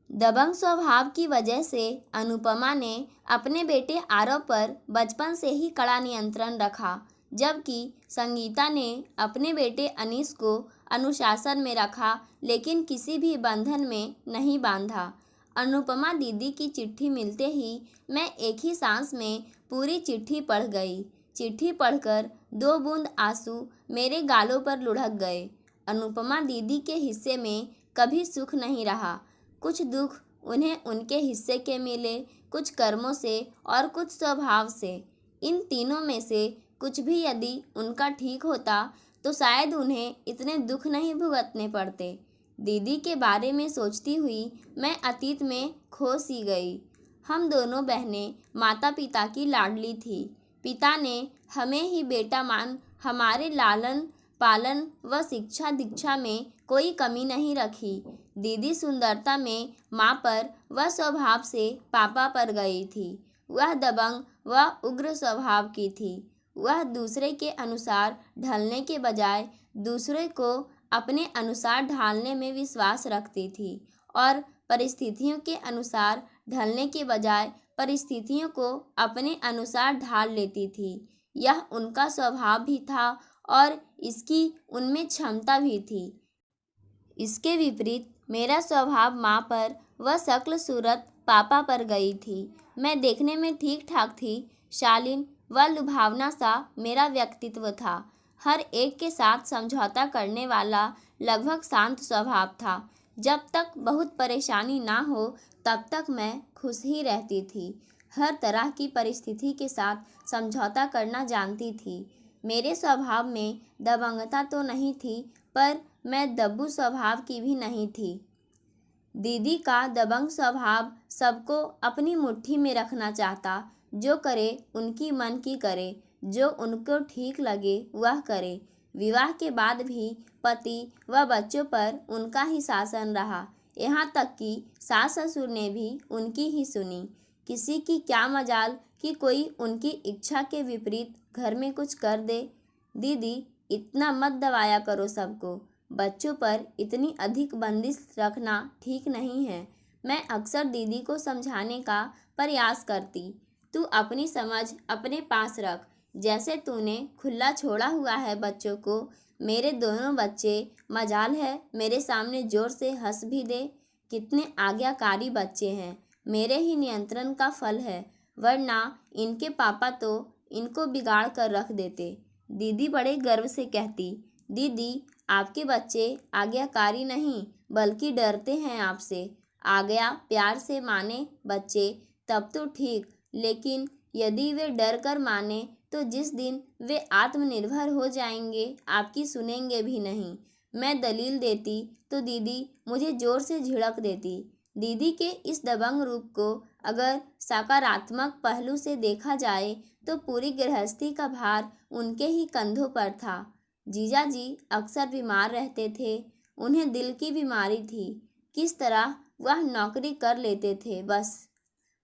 दबंग स्वभाव की वजह से अनुपमा ने अपने बेटे आरव पर बचपन से ही कड़ा नियंत्रण रखा, जबकि संगीता ने अपने बेटे अनीस को अनुशासन में रखा, लेकिन किसी भी बंधन में नहीं बांधा। अनुपमा दीदी की चिट्ठी मिलते ही मैं एक ही सांस में पूरी चिट्ठी पढ़ गई। चिट्ठी पढ़कर 2 बूंद आंसू मेरे गालों पर लुढ़क गए। अनुपमा दीदी के हिस्से में कभी सुख नहीं रहा। कुछ दुख उन्हें उनके हिस्से के मिले, कुछ कर्मों से और कुछ स्वभाव से। इन तीनों में से कुछ भी यदि उनका ठीक होता तो शायद उन्हें इतने दुख नहीं भुगतने पड़ते। दीदी के बारे में सोचती हुई मैं अतीत में खो सी गई। हम दोनों बहनें माता पिता की लाडली थी। पिता ने हमें ही बेटा मान हमारे लालन पालन व शिक्षा दीक्षा में कोई कमी नहीं रखी। दीदी सुंदरता में माँ पर व स्वभाव से पापा पर गई थी। वह दबंग व उग्र स्वभाव की थी। वह दूसरे के अनुसार ढलने के बजाय दूसरे को अपने अनुसार ढालने में विश्वास रखती थी और परिस्थितियों के अनुसार ढलने के बजाय परिस्थितियों को अपने अनुसार ढाल लेती थी। यह उनका स्वभाव भी था और इसकी उनमें क्षमता भी थी। इसके विपरीत मेरा स्वभाव माँ पर व शक्ल सूरत पापा पर गई थी। मैं देखने में ठीक ठाक थी, शालीन व लुभावना सा मेरा व्यक्तित्व था। हर एक के साथ समझौता करने वाला, लगभग शांत स्वभाव था। जब तक बहुत परेशानी ना हो तब तक मैं खुश ही रहती थी। हर तरह की परिस्थिति के साथ समझौता करना जानती थी। मेरे स्वभाव में दबंगता तो नहीं थी, पर मैं दब्बू स्वभाव की भी नहीं थी। दीदी का दबंग स्वभाव सबको अपनी मुट्ठी में रखना चाहता। जो करे उनकी मन की करे, जो उनको ठीक लगे वह करे। विवाह के बाद भी पति व बच्चों पर उनका ही शासन रहा। यहाँ तक कि सास ससुर ने भी उनकी ही सुनी। किसी की क्या मजाल कि कोई उनकी इच्छा के विपरीत घर में कुछ कर दे। दीदी, इतना मत दबाया करो सबको। बच्चों पर इतनी अधिक बंदिश रखना ठीक नहीं है। मैं अक्सर दीदी को समझाने का प्रयास करती। तू अपनी समझ अपने पास रख। जैसे तूने खुला छोड़ा हुआ है बच्चों को, मेरे दोनों बच्चे मजाल है मेरे सामने जोर से हंस भी दे। कितने आज्ञाकारी बच्चे हैं, मेरे ही नियंत्रण का फल है, वरना इनके पापा तो इनको बिगाड़ कर रख देते। दीदी बड़े गर्व से कहती, दीदी आपके बच्चे आज्ञाकारी नहीं बल्कि डरते हैं आपसे। आज्ञा प्यार से माने बच्चे तब तो ठीक, लेकिन यदि वे डर कर माने तो जिस दिन वे आत्मनिर्भर हो जाएंगे आपकी सुनेंगे भी नहीं। मैं दलील देती तो दीदी मुझे जोर से झिड़क देती। दीदी के इस दबंग रूप को अगर सकारात्मक पहलू से देखा जाए तो पूरी गृहस्थी का भार उनके ही कंधों पर था। जीजा जी अक्सर बीमार रहते थे। उन्हें दिल की बीमारी थी। किस तरह वह नौकरी कर लेते थे बस।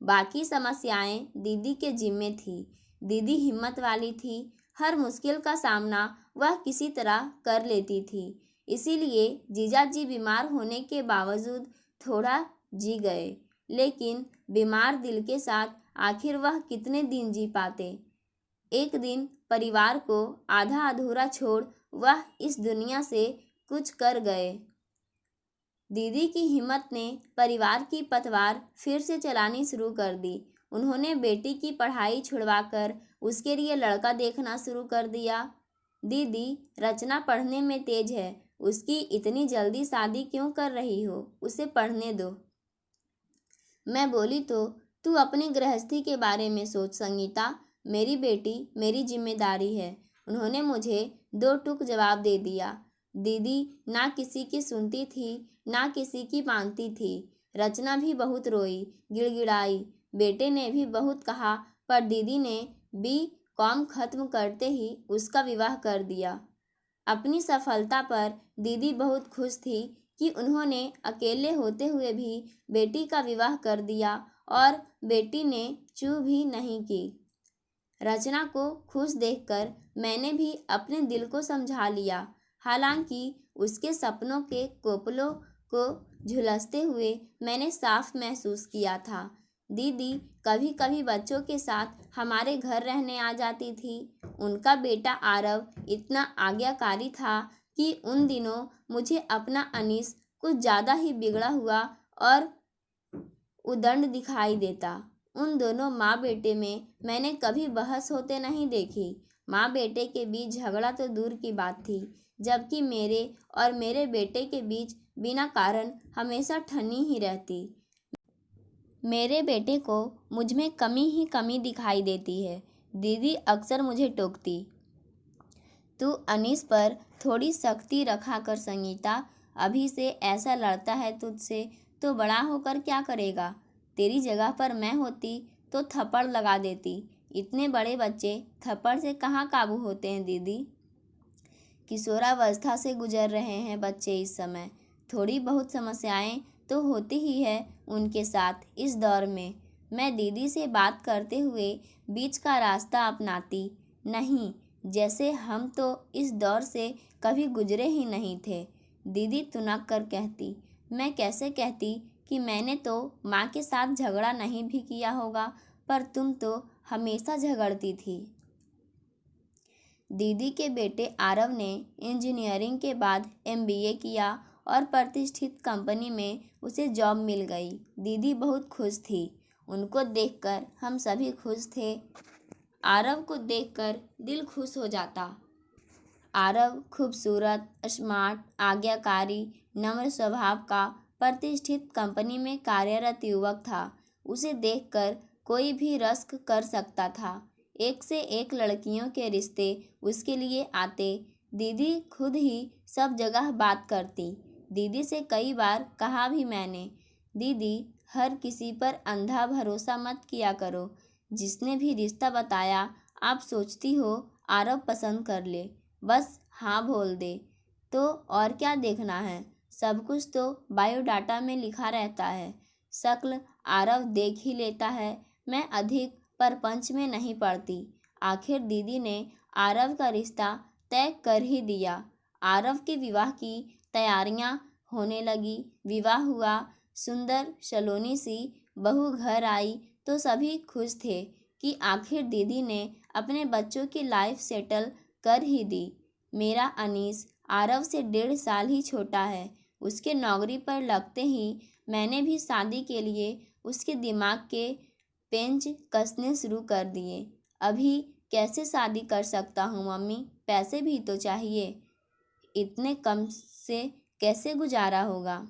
बाकी समस्याएं दीदी के जिम्मे थी। दीदी हिम्मत वाली थी। हर मुश्किल का सामना वह किसी तरह कर लेती थी। इसीलिए जीजा जी बीमार होने के बावजूद थोड़ा जी गए, लेकिन बीमार दिल के साथ आखिर वह कितने दिन जी पाते। एक दिन परिवार को आधा अधूरा छोड़ वह इस दुनिया से कुछ कर गए। दीदी की हिम्मत ने परिवार की पतवार फिर से चलानी शुरू कर दी। उन्होंने बेटी की पढ़ाई छुड़वाकर उसके लिए लड़का देखना शुरू कर दिया। दीदी, रचना पढ़ने में तेज है, उसकी इतनी जल्दी शादी क्यों कर रही हो, उसे पढ़ने दो। मैं बोली तो तू अपनी गृहस्थी के बारे में सोच संगीता, मेरी बेटी मेरी जिम्मेदारी है। उन्होंने मुझे 2 टूक जवाब दे दिया। दीदी ना किसी की सुनती थी ना किसी की मानती थी। रचना भी बहुत रोई, गिड़गिड़ाई। बेटे ने भी बहुत कहा, पर दीदी ने B.Com खत्म करते ही उसका विवाह कर दिया। अपनी सफलता पर दीदी बहुत खुश थी कि उन्होंने अकेले होते हुए भी बेटी का विवाह कर दिया और बेटी ने चू भी नहीं की। रचना को खुश देखकर मैंने भी अपने दिल को समझा लिया। हालांकि उसके सपनों के कोपलों को झुलसते हुए मैंने साफ महसूस किया था। दीदी कभी कभी बच्चों के साथ हमारे घर रहने आ जाती थी। उनका बेटा आरव इतना आज्ञाकारी था कि उन दिनों मुझे अपना अनीस कुछ ज़्यादा ही बिगड़ा हुआ और उदंड दिखाई देता। उन दोनों माँ बेटे में मैंने कभी बहस होते नहीं देखी। माँ बेटे के बीच झगड़ा तो दूर की बात थी, जबकि मेरे और मेरे बेटे के बीच बिना कारण हमेशा ठनी ही रहती। मेरे बेटे को मुझ में कमी ही कमी दिखाई देती है। दीदी अक्सर मुझे टोकती, तू अनीस पर थोड़ी सख्ती रखा कर संगीता, अभी से ऐसा लड़ता है तुझसे तो बड़ा होकर क्या करेगा। तेरी जगह पर मैं होती तो थप्पड़ लगा देती। इतने बड़े बच्चे थप्पड़ से कहाँ काबू होते हैं दीदी। किशोरावस्था से गुजर रहे हैं बच्चे इस समय। थोड़ी बहुत समस्याएं तो होती ही है उनके साथ इस दौर में। मैं दीदी से बात करते हुए बीच का रास्ता अपनाती नहीं, जैसे हम तो इस दौर से कभी गुजरे ही नहीं थे। दीदी तुनक कर कहती, मैं कैसे कहती कि मैंने तो माँ के साथ झगड़ा नहीं भी किया होगा, पर तुम तो हमेशा झगड़ती थी। दीदी के बेटे आरव ने इंजीनियरिंग के बाद MBA किया और प्रतिष्ठित कंपनी में उसे जॉब मिल गई। दीदी बहुत खुश थी। उनको देखकर हम सभी खुश थे। आरव को देखकर दिल खुश हो जाता। आरव खूबसूरत, स्मार्ट, आज्ञाकारी, नम्र स्वभाव का प्रतिष्ठित कंपनी में कार्यरत युवक था। उसे देखकर कोई भी रश्क कर सकता था। एक से एक लड़कियों के रिश्ते उसके लिए आते। दीदी खुद ही सब जगह बात करती। दीदी से कई बार कहा भी मैंने, दीदी हर किसी पर अंधा भरोसा मत किया करो। जिसने भी रिश्ता बताया आप सोचती हो आरव पसंद कर ले, बस हाँ बोल दे तो और क्या देखना है। सब कुछ तो बायोडाटा में लिखा रहता है। शक्ल आरव देख ही लेता है। मैं अधिक परपंच में नहीं पड़ती। आखिर दीदी ने आरव का रिश्ता तय कर ही दिया। आरव के विवाह की तैयारियां होने लगी। विवाह हुआ। सुंदर सलोनी सी बहू घर आई तो सभी खुश थे कि आखिर दीदी ने अपने बच्चों की लाइफ सेटल कर ही दी। मेरा अनीस आरव से 1.5 साल ही छोटा है। उसके नौकरी पर लगते ही मैंने भी शादी के लिए उसके दिमाग के पेंच कसने शुरू कर दिए। अभी कैसे शादी कर सकता हूँ मम्मी, पैसे भी तो चाहिए। इतने कम से कैसे गुजारा होगा।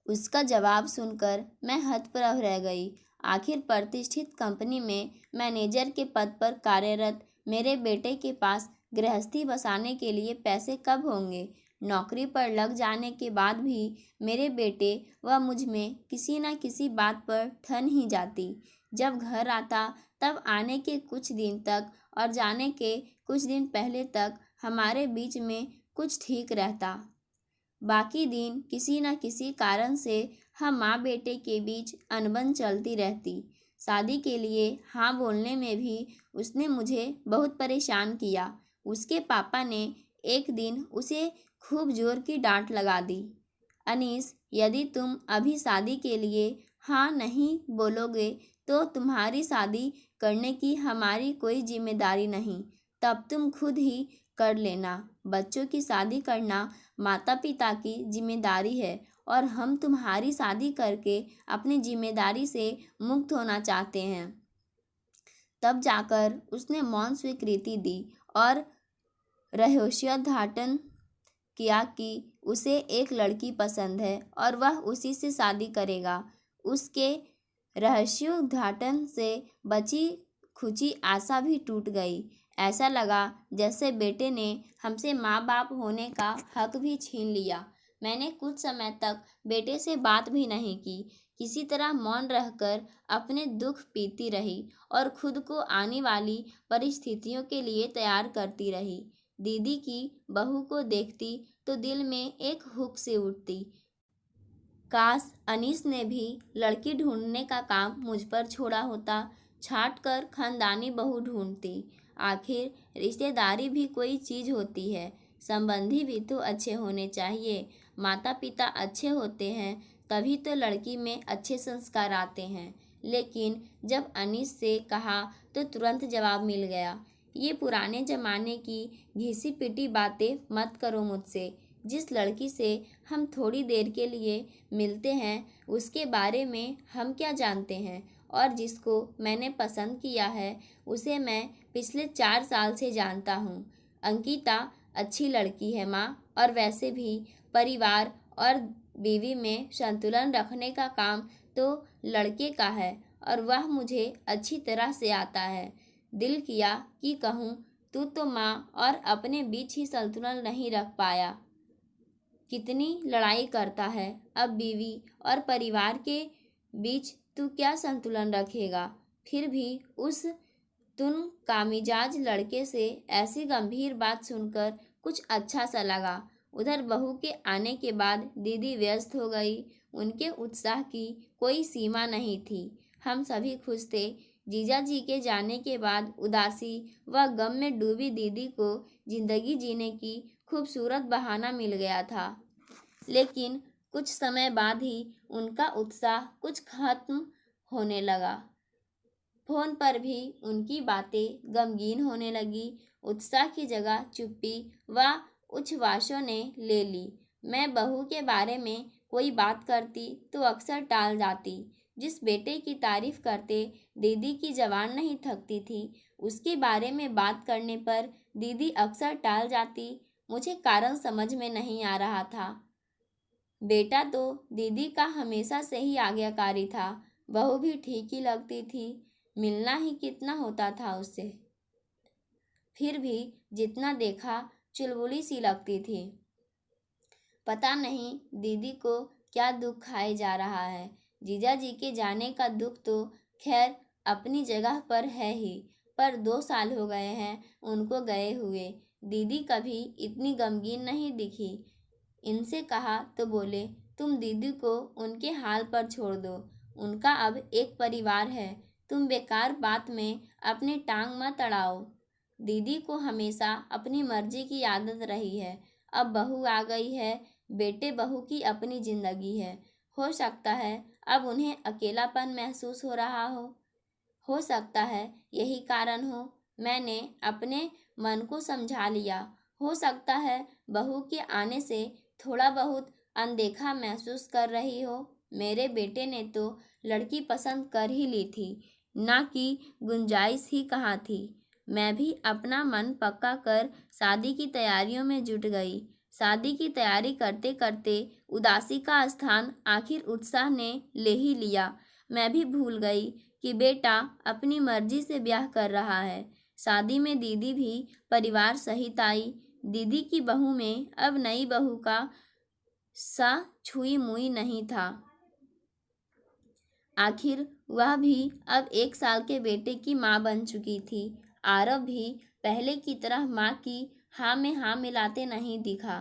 उसका जवाब सुनकर मैं हतप्रभ रह गई। आखिर प्रतिष्ठित कंपनी में मैनेजर के पद पर कार्यरत मेरे बेटे के पास गृहस्थी बसाने के लिए पैसे कब होंगे। नौकरी पर लग जाने के बाद भी मेरे बेटे व मुझ में किसी न किसी बात पर ठन ही जाती। जब घर आता तब आने के कुछ दिन तक और जाने के कुछ दिन पहले तक हमारे बीच में कुछ ठीक रहता। बाकी दिन किसी न किसी कारण से हम माँ बेटे के बीच अनबन चलती रहती। शादी के लिए हाँ बोलने में भी उसने मुझे बहुत परेशान किया। उसके पापा ने एक दिन उसे खूब जोर की डांट लगा दी। अनीस, यदि तुम अभी शादी के लिए हाँ नहीं बोलोगे तो तुम्हारी शादी करने की हमारी कोई जिम्मेदारी नहीं। तब तुम खुद ही कर लेना। बच्चों की शादी करना माता पिता की जिम्मेदारी है और हम तुम्हारी शादी करके अपनी जिम्मेदारी से मुक्त होना चाहते हैं। तब जाकर उसने मौन स्वीकृति दी और रहस्योद्घाटन किया कि उसे एक लड़की पसंद है और वह उसी से शादी करेगा। उसके रहस्योद्घाटन से बची खुची आशा भी टूट गई। ऐसा लगा जैसे बेटे ने हमसे माँ बाप होने का हक भी छीन लिया। मैंने कुछ समय तक बेटे से बात भी नहीं की। किसी तरह मौन रहकर अपने दुख पीती रही और खुद को आने वाली परिस्थितियों के लिए तैयार करती रही। दीदी की बहू को देखती तो दिल में एक हुक से उठती। काश अनीस ने भी लड़की ढूंढने का काम मुझ पर छोड़ा होता। छाट कर खानदानी बहू ढूंढती। आखिर रिश्तेदारी भी कोई चीज़ होती है। संबंधी भी तो अच्छे होने चाहिए। माता पिता अच्छे होते हैं तभी तो लड़की में अच्छे संस्कार आते हैं। लेकिन जब अनीस से कहा तो तुरंत जवाब मिल गया, ये पुराने जमाने की घिसी पिटी बातें मत करो मुझसे। जिस लड़की से हम थोड़ी देर के लिए मिलते हैं उसके बारे में हम क्या जानते हैं, और जिसको मैंने पसंद किया है उसे मैं पिछले 4 साल से जानता हूँ। अंकिता अच्छी लड़की है माँ, और वैसे भी परिवार और बीवी में संतुलन रखने का काम तो लड़के का है, और वह मुझे अच्छी तरह से आता है। दिल किया कि कहूँ, तू तो माँ और अपने बीच ही संतुलन नहीं रख पाया। कितनी लड़ाई करता है, अब बीवी और परिवार के बीच तू क्या संतुलन रखेगा। फिर भी उस तुम कामिजाज लड़के से ऐसी गंभीर बात सुनकर कुछ अच्छा सा लगा। उधर बहू के आने के बाद दीदी व्यस्त हो गई। उनके उत्साह की कोई सीमा नहीं थी। हम सभी खुश थे। जीजा जी के जाने के बाद उदासी व गम में डूबी दीदी को जिंदगी जीने की खूबसूरत बहाना मिल गया था। लेकिन कुछ समय बाद ही उनका उत्साह कुछ खत्म होने लगा। फोन पर भी उनकी बातें गमगीन होने लगी। उत्साह की जगह चुप्पी व उच्छ्वासों ने ले ली। मैं बहू के बारे में कोई बात करती तो अक्सर टाल जाती। जिस बेटे की तारीफ करते दीदी की जबान नहीं थकती थी, उसके बारे में बात करने पर दीदी अक्सर टाल जाती। मुझे कारण समझ में नहीं आ रहा था। बेटा तो दीदी का हमेशा से ही आज्ञाकारी था। बहू भी ठीक ही लगती थी। मिलना ही कितना होता था उससे। फिर भी जितना देखा चुलबुली सी लगती थी। पता नहीं दीदी को क्या दुख खाए जा रहा है। जीजा जी के जाने का दुख तो खैर अपनी जगह पर है ही, पर 2 साल हो गए हैं उनको गए हुए। दीदी कभी इतनी गमगीन नहीं दिखी। इनसे कहा तो बोले, तुम दीदी को उनके हाल पर छोड़ दो, उनका अब एक परिवार है, तुम बेकार बात में अपने टांग मत अड़ाओ। दीदी को हमेशा अपनी मर्जी की आदत रही है। अब बहू आ गई है, बेटे बहू की अपनी जिंदगी है। हो सकता है अब उन्हें अकेलापन महसूस हो रहा हो सकता है यही कारण हो। मैंने अपने मन को समझा लिया। हो सकता है बहू के आने से थोड़ा बहुत अनदेखा महसूस कर रही हो। मेरे बेटे ने तो लड़की पसंद कर ही ली थी, ना कि गुंजाइश ही कहाँ थी। मैं भी अपना मन पक्का कर शादी की तैयारियों में जुट गई। शादी की तैयारी करते करते उदासी का स्थान आखिर उत्साह ने ले ही लिया। मैं भी भूल गई कि बेटा अपनी मर्जी से ब्याह कर रहा है। शादी में दीदी भी परिवार सहित आई। दीदी की बहू में अब नई बहू का सा छुई मुई नहीं था। आखिर वह भी अब 1 साल के बेटे की माँ बन चुकी थी। आरव भी पहले की तरह माँ की हाँ में हाँ मिलाते नहीं दिखा,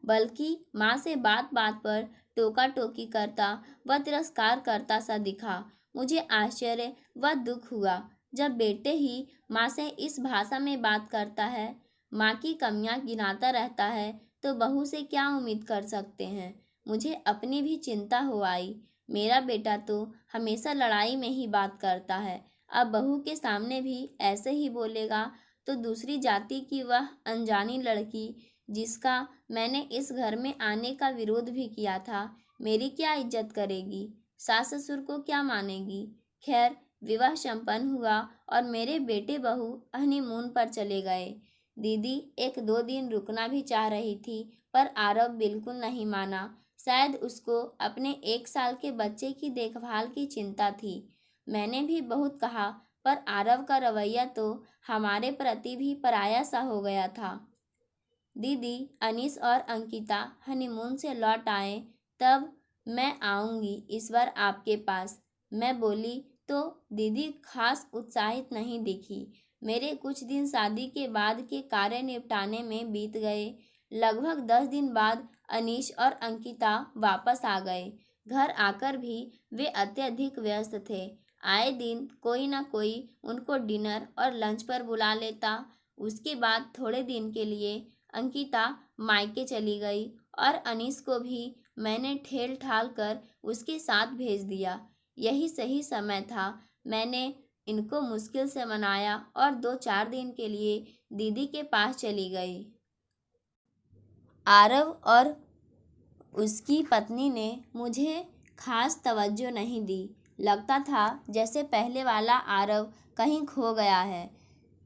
बल्कि माँ से बात बात पर टोका टोकी करता व तिरस्कार करता सा दिखा। मुझे आश्चर्य व दुख हुआ जब बेटे ही माँ से इस भाषा में बात करता है। माँ की कमियाँ गिनाता रहता है तो बहू से क्या उम्मीद कर सकते हैं। मुझे अपनी भी चिंता हो आई। मेरा बेटा तो हमेशा लड़ाई में ही बात करता है, अब बहू के सामने भी ऐसे ही बोलेगा तो दूसरी जाति की वह अनजानी लड़की जिसका मैंने इस घर में आने का विरोध भी किया था, मेरी क्या इज्जत करेगी, सास ससुर को क्या मानेगी। खैर विवाह संपन्न हुआ और मेरे बेटे बहू हनीमून पर चले गए। दीदी 1-2 दिन रुकना भी चाह रही थी, पर आरव बिल्कुल नहीं माना। शायद उसको अपने 1 साल के बच्चे की देखभाल की चिंता थी। मैंने भी बहुत कहा, पर आरव का रवैया तो हमारे प्रति भी पराया सा हो गया था। दीदी अनीस और अंकिता हनीमून से लौट आए, तब मैं आऊँगी इस बार आपके पास, मैं बोली तो दीदी खास उत्साहित नहीं दिखी। मेरे कुछ दिन शादी के बाद के कार्य निपटाने में बीत गए। लगभग 10 दिन बाद अनीश और अंकिता वापस आ गए। घर आकर भी वे अत्यधिक व्यस्त थे। आए दिन कोई ना कोई उनको डिनर और लंच पर बुला लेता। उसके बाद थोड़े दिन के लिए अंकिता मायके चली गई और अनीस को भी मैंने ठेल ठाल कर उसके साथ भेज दिया। यही सही समय था। मैंने इनको मुश्किल से मनाया और 2-4 दिन के लिए दीदी के पास चली गई। आरव और उसकी पत्नी ने मुझे खास तवज्जो नहीं दी। लगता था जैसे पहले वाला आरव कहीं खो गया है।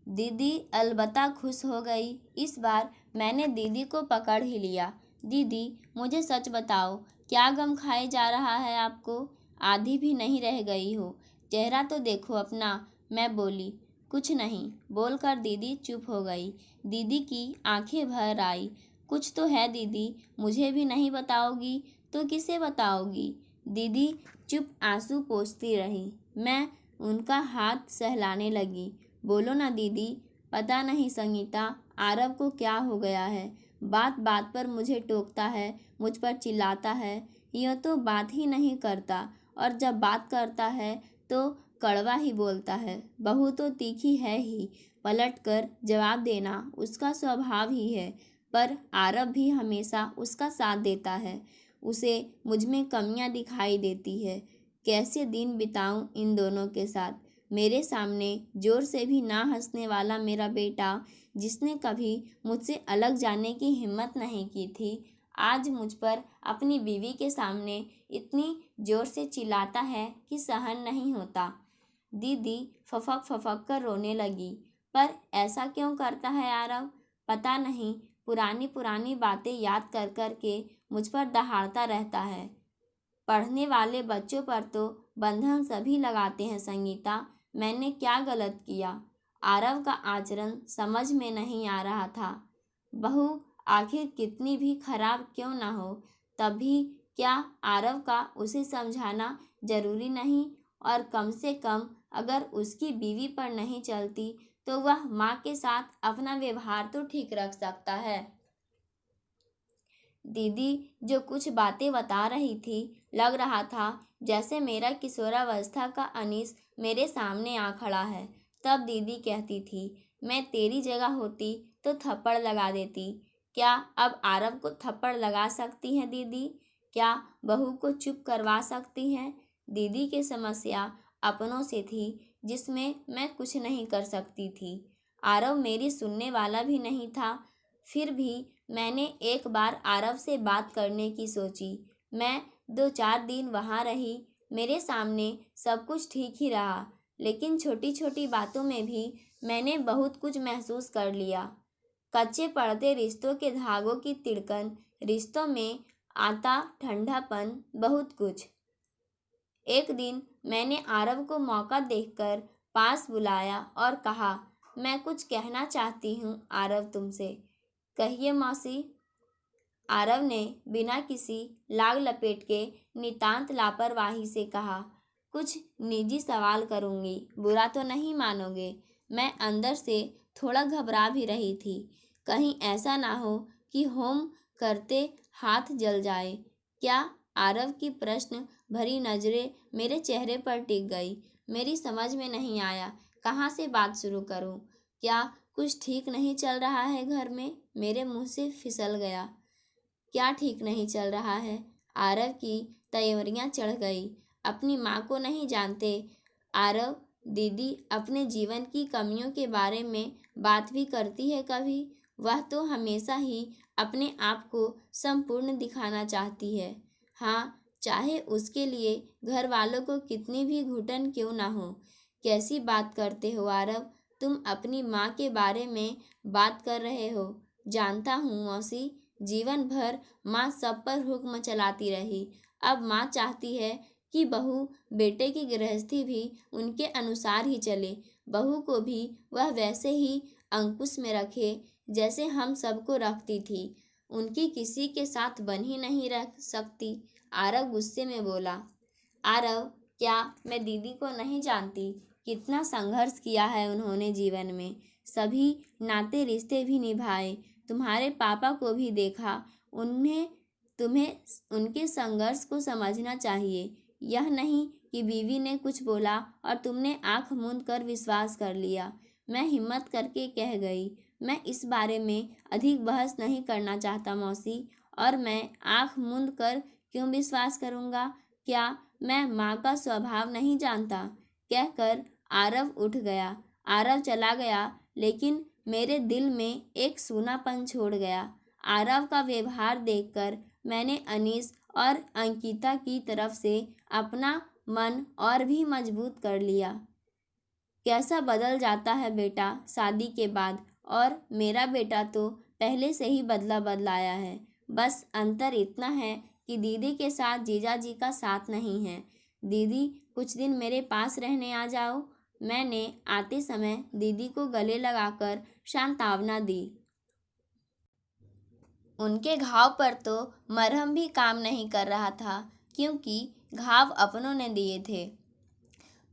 दीदी अलबत्ता खुश हो गई। इस बार मैंने दीदी को पकड़ ही लिया। दीदी, मुझे सच बताओ, क्या गम खाए जा रहा है आपको? आधी भी नहीं रह गई हो। चेहरा तो देखो अपना। मैं बोली, कुछ नहीं। बोलकर दीदी चुप हो गई। दीदी की आंखें भर आई। कुछ तो है दीदी, मुझे भी नहीं बताओगी तो किसे बताओगी? दीदी चुप आंसू पोंछती रही। मैं उनका हाथ सहलाने लगी। बोलो ना दीदी। पता नहीं संगीता, आरव को क्या हो गया है। बात बात पर मुझे टोकता है, मुझ पर चिल्लाता है। यह तो बात ही नहीं करता, और जब बात करता है तो कड़वा ही बोलता है। बहू तो तीखी है ही, पलट कर जवाब देना उसका स्वभाव ही है। पर आरव भी हमेशा उसका साथ देता है। उसे मुझ में कमियां दिखाई देती है। कैसे दिन बिताऊं इन दोनों के साथ? मेरे सामने जोर से भी ना हंसने वाला मेरा बेटा, जिसने कभी मुझसे अलग जाने की हिम्मत नहीं की थी, आज मुझ पर अपनी बीवी के सामने इतनी जोर से चिल्लाता है कि सहन नहीं होता। दीदी फफक फफक कर रोने लगी। पर ऐसा क्यों करता है आरव? पता नहीं, पुरानी पुरानी बातें याद कर कर के मुझ पर दहाड़ता रहता है। पढ़ने वाले बच्चों पर तो बंधन सभी लगाते हैं संगीता। मैंने क्या गलत किया? आरव का आचरण समझ में नहीं आ रहा था। बहू आखिर कितनी भी खराब क्यों ना हो, तभी क्या आरव का उसे समझाना जरूरी नहीं? और कम से कम अगर उसकी बीवी पर नहीं चलती तो वह माँ के साथ अपना व्यवहार तो ठीक रख सकता है। दीदी जो कुछ बातें बता रही थी, लग रहा था जैसे मेरा किशोरावस्था का अनीस मेरे सामने आ खड़ा है। तब दीदी कहती थी, मैं तेरी जगह होती तो थप्पड़ लगा देती। क्या अब आरव को थप्पड़ लगा सकती हैं दीदी? क्या बहू को चुप करवा सकती हैं? दीदी की समस्या अपनों से थी, जिसमें मैं कुछ नहीं कर सकती थी। आरव मेरी सुनने वाला भी नहीं था। फिर भी मैंने एक बार आरव से बात करने की सोची। मैं 2-4 दिन वहाँ रही। मेरे सामने सब कुछ ठीक ही रहा, लेकिन छोटी छोटी बातों में भी मैंने बहुत कुछ महसूस कर लिया। कच्चे पड़ते रिश्तों के धागों की तिड़कन, रिश्तों में आता ठंडापन, बहुत कुछ। एक दिन मैंने आरव को मौका देखकर पास बुलाया और कहा, मैं कुछ कहना चाहती हूँ आरव तुमसे। कहिए मौसी। आरव ने बिना किसी लाग लपेट के नितांत लापरवाही से कहा, कुछ निजी सवाल करूँगी, बुरा तो नहीं मानोगे? मैं अंदर से थोड़ा घबरा भी रही थी। कहीं ऐसा ना हो कि होम करते हाथ जल जाए। क्या? आरव की प्रश्न भरी नजरें मेरे चेहरे पर टिक गई। मेरी समझ में नहीं आया कहाँ से बात शुरू करूँ। क्या कुछ ठीक नहीं चल रहा है घर में? मेरे मुंह से फिसल गया। क्या ठीक नहीं चल रहा है? आरव की तैयारियां चढ़ गई। अपनी माँ को नहीं जानते आरव? दीदी अपने जीवन की कमियों के बारे में बात भी करती है कभी? वह तो हमेशा ही अपने आप को संपूर्ण दिखाना चाहती है। हाँ, चाहे उसके लिए घर वालों को कितनी भी घुटन क्यों ना हो। कैसी बात करते हो आरव? तुम अपनी माँ के बारे में बात कर रहे हो। जानता हूँ मौसी, जीवन भर माँ सब पर हुक्म चलाती रही। अब माँ चाहती है कि बहू बेटे की गृहस्थी भी उनके अनुसार ही चले। बहू को भी वह वैसे ही अंकुश में रखे जैसे हम सबको रखती थी। उनकी किसी के साथ बन ही नहीं रख सकती। आरव गुस्से में बोला। आरव, क्या मैं दीदी को नहीं जानती? कितना संघर्ष किया है उन्होंने जीवन में। सभी नाते रिश्ते भी निभाए। तुम्हारे पापा को भी देखा। उन्हें तुम्हें उनके संघर्ष को समझना चाहिए। यह नहीं कि बीवी ने कुछ बोला और तुमने आंख मूंद कर विश्वास कर लिया। मैं हिम्मत करके कह गई, मैं इस बारे में अधिक बहस नहीं करना चाहता मौसी, और मैं आँख मूंद कर क्यों विश्वास करूँगा? क्या मैं माँ का स्वभाव नहीं जानता? कहकर आरव उठ गया। आरव चला गया, लेकिन मेरे दिल में एक सूनापन छोड़ गया। आरव का व्यवहार देखकर मैंने अनीस और अंकिता की तरफ से अपना मन और भी मजबूत कर लिया। कैसा बदल जाता है बेटा शादी के बाद, और मेरा बेटा तो पहले से ही बदला बदलाया है। बस अंतर इतना है कि दीदी के साथ जीजाजी का साथ नहीं है। दीदी, कुछ दिन मेरे पास रहने आ जाओ। मैंने आते समय दीदी को गले लगाकर सांत्वना दी। उनके घाव पर तो मरहम भी काम नहीं कर रहा था, क्योंकि घाव अपनों ने दिए थे।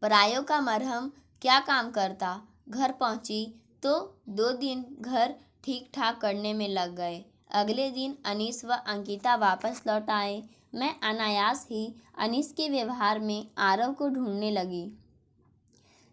परायों का मरहम क्या काम करता। घर पहुंची तो 2 दिन घर ठीक ठाक करने में लग गए। अगले दिन अनीस व अंकिता वापस लौट आए। मैं अनायास ही अनीस के व्यवहार में आरव को ढूंढने लगी,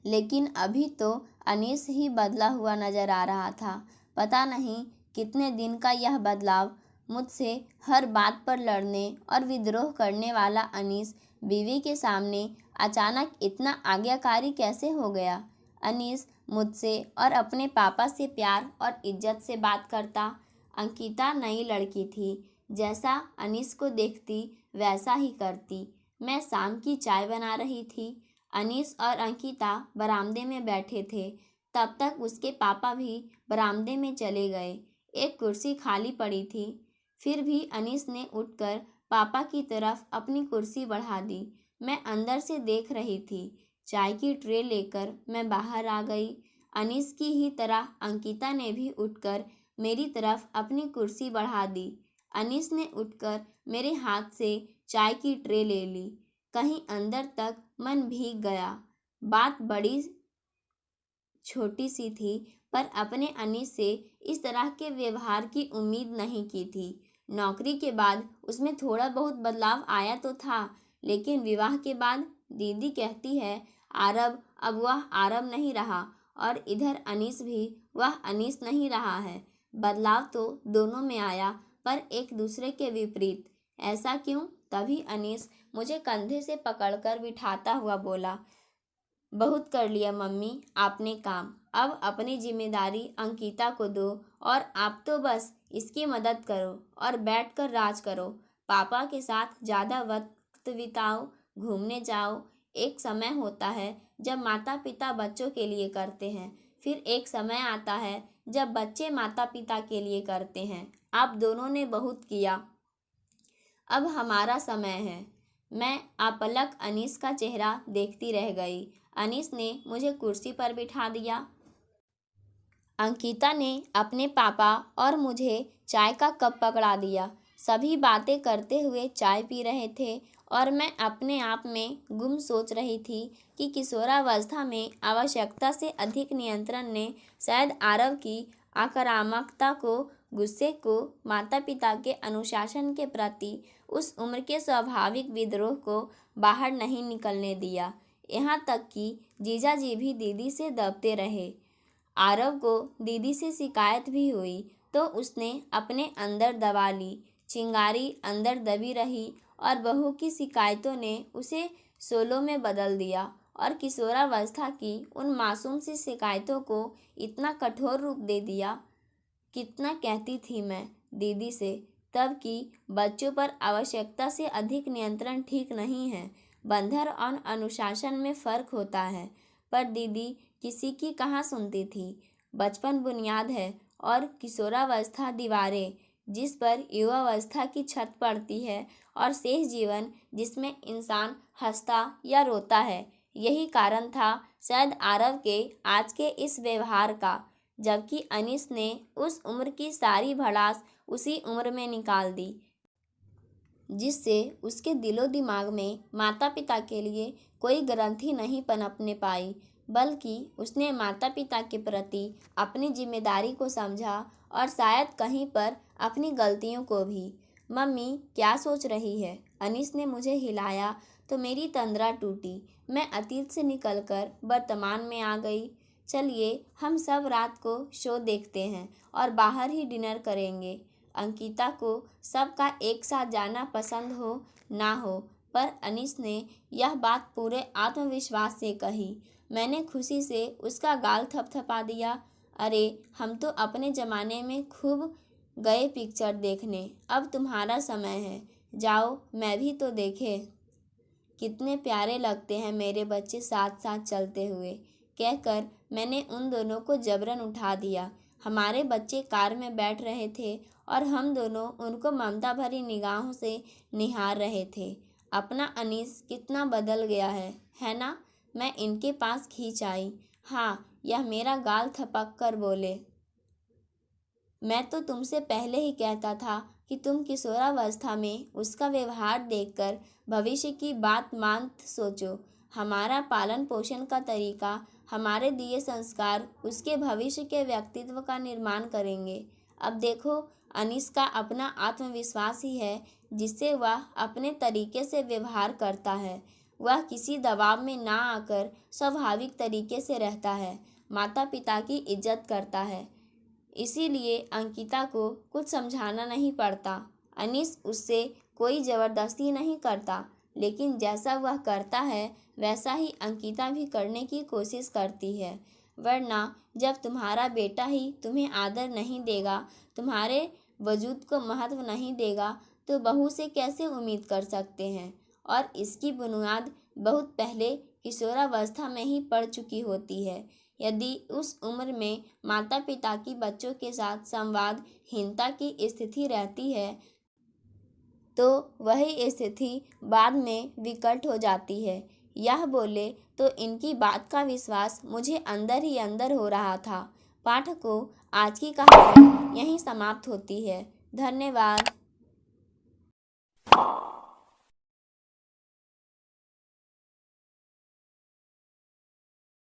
लेकिन अभी तो अनीस ही बदला हुआ नजर आ रहा था। पता नहीं कितने दिन का यह बदलाव। मुझसे हर बात पर लड़ने और विद्रोह करने वाला अनीस बीवी के सामने अचानक इतना आज्ञाकारी कैसे हो गया? अनीस मुझसे और अपने पापा से प्यार और इज्जत से बात करता। अंकिता नई लड़की थी, जैसा अनीस को देखती वैसा ही करती। मैं शाम की चाय बना रही थी। अनीस और अंकिता बरामदे में बैठे थे। तब तक उसके पापा भी बरामदे में चले गए। एक कुर्सी खाली पड़ी थी। फिर भी अनीस ने उठकर पापा की तरफ अपनी कुर्सी बढ़ा दी। मैं अंदर से देख रही थी। चाय की ट्रे लेकर मैं बाहर आ गई। अनीस की ही तरह अंकिता ने भी उठकर मेरी तरफ अपनी कुर्सी बढ़ा दी। अनीस ने उठकर मेरे हाथ से चाय की ट्रे ले ली। कहीं अंदर तक मन भीग गया। बात बड़ी छोटी सी थी, पर अपने अनीस से इस तरह के व्यवहार की उम्मीद नहीं की थी। नौकरी के बाद उसमें थोड़ा बहुत बदलाव आया तो था, लेकिन विवाह के बाद दीदी कहती है आरव अब वह आरव नहीं रहा, और इधर अनीस भी वह अनीस नहीं रहा है। बदलाव तो दोनों में आया, पर एक दूसरे के विपरीत। ऐसा क्यों? तभी अनीस मुझे कंधे से पकड़कर बिठाता हुआ बोला, बहुत कर लिया मम्मी आपने काम। अब अपनी जिम्मेदारी अंकिता को दो, और आप तो बस इसकी मदद करो और बैठकर राज करो। पापा के साथ ज़्यादा वक्त बिताओ, घूमने जाओ। एक समय होता है जब माता पिता बच्चों के लिए करते हैं, फिर एक समय आता है जब बच्चे माता पिता के लिए करते हैं। आप दोनों ने बहुत किया, अब हमारा समय है। मैं अपलक अनीस का चेहरा देखती रह गई। अनीस ने मुझे कुर्सी पर बिठा दिया। अंकिता ने अपने पापा और मुझे चाय का कप पकड़ा दिया। सभी बातें करते हुए चाय पी रहे थे, और मैं अपने आप में गुम सोच रही थी कि किशोरावस्था में आवश्यकता से अधिक नियंत्रण ने शायद आरव की आक्रामकता को, गुस्से को, माता पिता के अनुशासन के प्रति उस उम्र के स्वाभाविक विद्रोह को बाहर नहीं निकलने दिया। यहाँ तक कि जीजाजी भी दीदी से दबते रहे। आरव को दीदी से शिकायत भी हुई तो उसने अपने अंदर दबा ली। चिंगारी अंदर दबी रही, और बहू की शिकायतों ने उसे शोलों में बदल दिया, और किशोरावस्था की उन मासूम सी शिकायतों को इतना कठोर रूप दे दिया। कितना कहती थी मैं दीदी से तब कि बच्चों पर आवश्यकता से अधिक नियंत्रण ठीक नहीं है। बंधन और अनुशासन में फ़र्क होता है, पर दीदी किसी की कहाँ सुनती थी। बचपन बुनियाद है, और किशोरावस्था दीवारें जिस पर युवावस्था की छत पड़ती है, और शेष जीवन जिसमें इंसान हंसता या रोता है। यही कारण था शायद आरव के आज के इस व्यवहार का, जबकि अनीस ने उस उम्र की सारी भड़ास उसी उम्र में निकाल दी, जिससे उसके दिलो दिमाग में माता पिता के लिए कोई ग्रंथि नहीं पनपने पाई, बल्कि उसने माता पिता के प्रति अपनी जिम्मेदारी को समझा, और शायद कहीं पर अपनी गलतियों को भी। मम्मी क्या सोच रही है? अनीस ने मुझे हिलाया तो मेरी तंद्रा टूटी। मैं अतीत से निकलकर वर्तमान में आ गई। चलिए हम सब रात को शो देखते हैं और बाहर ही डिनर करेंगे। अंकिता को सबका एक साथ जाना पसंद हो ना हो, पर अनीस ने यह बात पूरे आत्मविश्वास से कही। मैंने खुशी से उसका गाल थपथपा दिया। अरे, हम तो अपने ज़माने में खूब गए पिक्चर देखने, अब तुम्हारा समय है, जाओ मैं भी तो देखे। कितने प्यारे लगते हैं मेरे बच्चे साथ साथ चलते हुए, कहकर मैंने उन दोनों को जबरन उठा दिया। हमारे बच्चे कार में बैठ रहे थे और हम दोनों उनको ममता भरी निगाहों से निहार रहे थे। अपना अनीस कितना बदल गया है ना? मैं इनके पास खींच आई। हाँ, यह मेरा गाल थपक कर बोले, मैं तो तुमसे पहले ही कहता था कि तुम किशोरावस्था में उसका व्यवहार देखकर भविष्य की बात मान सोचो। हमारा पालन पोषण का तरीका, हमारे दिए संस्कार उसके भविष्य के व्यक्तित्व का निर्माण करेंगे। अब देखो, अनीस का अपना आत्मविश्वास ही है जिससे वह अपने तरीके से व्यवहार करता है। वह किसी दबाव में ना आकर स्वाभाविक तरीके से रहता है, माता पिता की इज्जत करता है। इसीलिए अंकिता को कुछ समझाना नहीं पड़ता। अनीस उससे कोई ज़बरदस्ती नहीं करता, लेकिन जैसा वह करता है वैसा ही अंकिता भी करने की कोशिश करती है। वरना जब तुम्हारा बेटा ही तुम्हें आदर नहीं देगा, तुम्हारे वजूद को महत्व नहीं देगा, तो बहू से कैसे उम्मीद कर सकते हैं? और इसकी बुनियाद बहुत पहले किशोरावस्था में ही पड़ चुकी होती है। यदि उस उम्र में माता पिता की बच्चों के साथ संवादहीनता की स्थिति रहती है, तो वही स्थिति बाद में विकट हो जाती है। यह बोले तो इनकी बात का विश्वास मुझे अंदर ही अंदर हो रहा था। पाठकों, आज की कहानी यहीं समाप्त होती है। धन्यवाद।